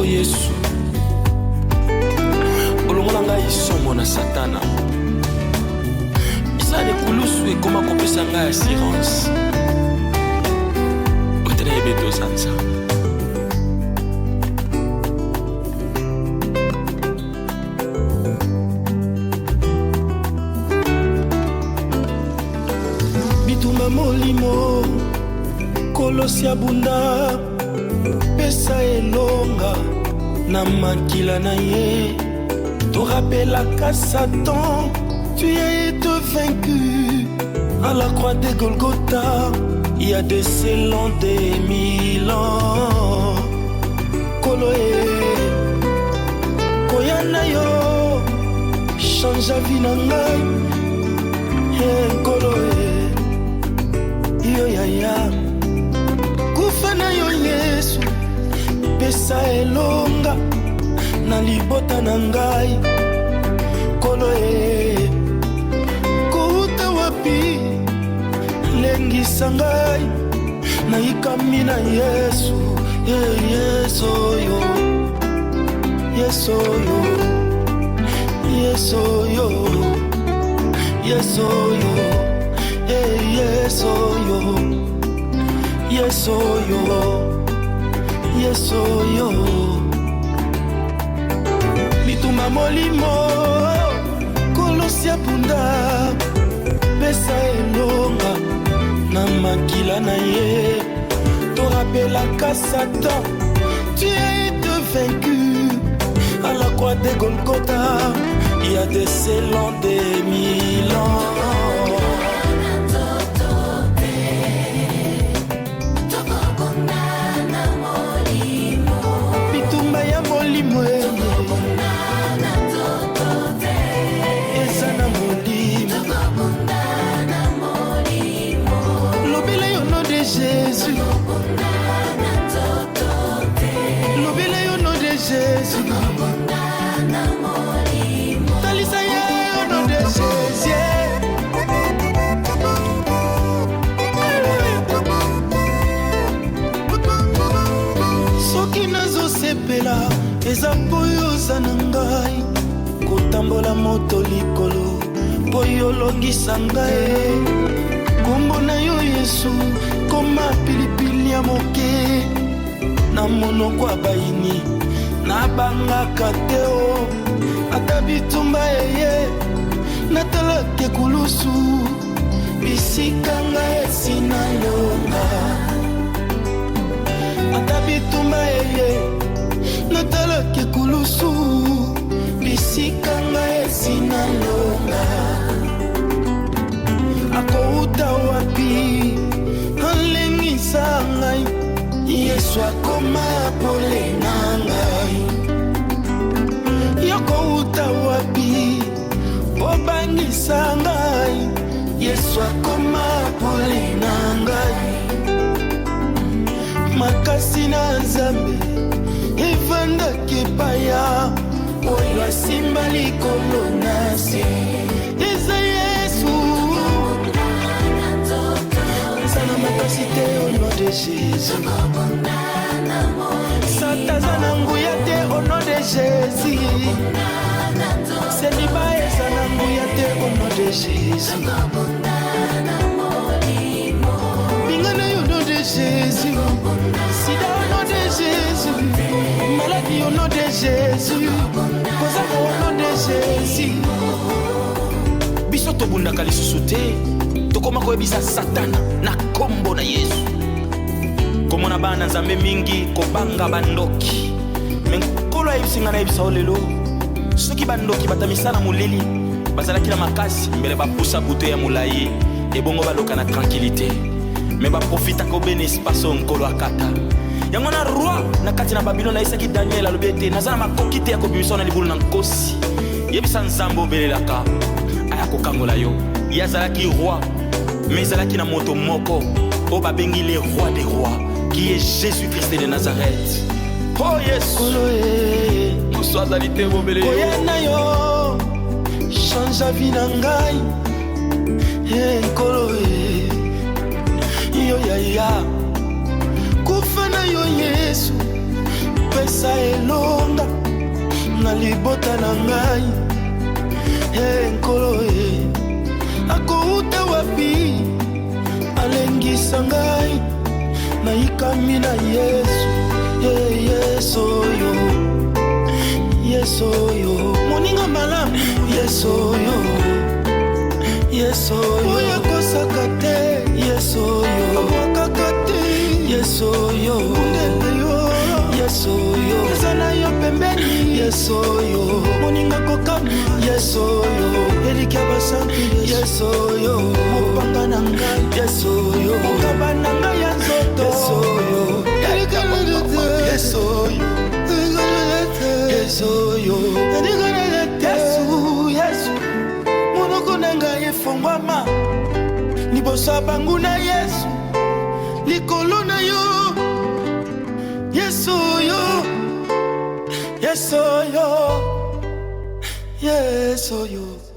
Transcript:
Oh Yesu, olongola ngai somo na satana. Bisa de kulusu e koma kopesa ngai assurance. Otene beto sansa. Bitumba molimo kolosia bunda pesa elonga na makila na ye. Te rappelaka Satan, tu as été vaincu à la croix de Golgotha il y a de cela des 1000 ans. Koloe koyana yo change la vie na ngai. Koloe yo ya kufana yo Yesu pesa elonga na libota na ngai. Koloe kouta wapi lengisa ngai na ikami na Yesu. Yesu yo, Yesu yo, Yesu yo, Yesu yo, Yesu yo, Yesu yo, Yesu yo. Bituma molimo kolosia bunda pesa elonga na makila na ye. Te rappelaka Satan, tu as été vaincu à la croix de Golgotha il y a de cela des 1000 ans. Bitumba ya molimo eza na molimo. Lobela yo nom de Jésus, lobela yo nom de Jésus. Talisa ye yo nom de Jésus. Soki nazo sepela eza po yo oza na ngai. Kotambola moto likolo po yo olongisa ngai. Kombo na yo Yesu koma pilipili ya moke na monoko ya baini na bangaka te o. Ata bitumba eye natalaka kulusu bisika ngai esina longa. Ata bitumba eye natalaka kulusu bisika ngai esina longa. Akouta wapi alengisa ngai. Yesu akoma pole na ngai. Yokouta wapi obangisa ngai. Yesu akoma pole na ngai. Makasi na Nzambe evandaki epai oyo asimba likolo na se. Eza Yesu sana makasi te au nom de Jésus. Sataza na nguya te au nom de Jésus. Seliba eza na nguya te au nom de Jésus. Bingana yo nom de Jésus. Sida au nom de Jésus. Maladie au nom de Jésus. Kozaka au nom de Jésus. Biso tobundaka lisusu te. Tokoma koyebisa Satana na kombo na Yesu. Komona bana Nzambe mingi kobanga bandoki. Menkolo ayebisinga na yebisa olelo. Soki bandoki batamisana moleli bazalaki na makasi mbele bapusa buto ya molayi ebongo baloka na tranquillité. Me baprofita ko bene espace nkolo akata. Yango na roi na kati na Babylone aisaki Daniel alobi ete nazala makoki te ya kobimisa na libulu na nkosi. Yebisa Nzambe obelelaka aya kokangola yo. Yazalaki roi mais zalaki na moto moko o babengi le roi des rois qui est Jésus-Christ de Nazareth. Oh yes, Koswazalite bobele oyana yo change la vie na ngai. Nkolo yo ya kufana yo Yesu pesa elo libota na ngai. Nkolo akouta wapi alengisa ngai naikami na Yesu. Yesu yo, Yesu yo, moninga malamu. Yesu yo, Yesu yo, oya kosaka te. Yesu yo, wakaka te. Yesu yo, ndele yo. Yesu yo, ezana yo pembeni. Yesu yo, moninga kokama. Yesu yo, elika basanti. Yesu yo, mopanga na ngai. Yesu yo, mokaba na ngai ya nzoto. Yesu yo, elika mojote. Yesu yo, Yesu yo, Yesu, Yesu, monoko na ngai efongwama liboso bangu na Yesu, likolo na yo. Yesu yo, Yesu yo, Yesu yo.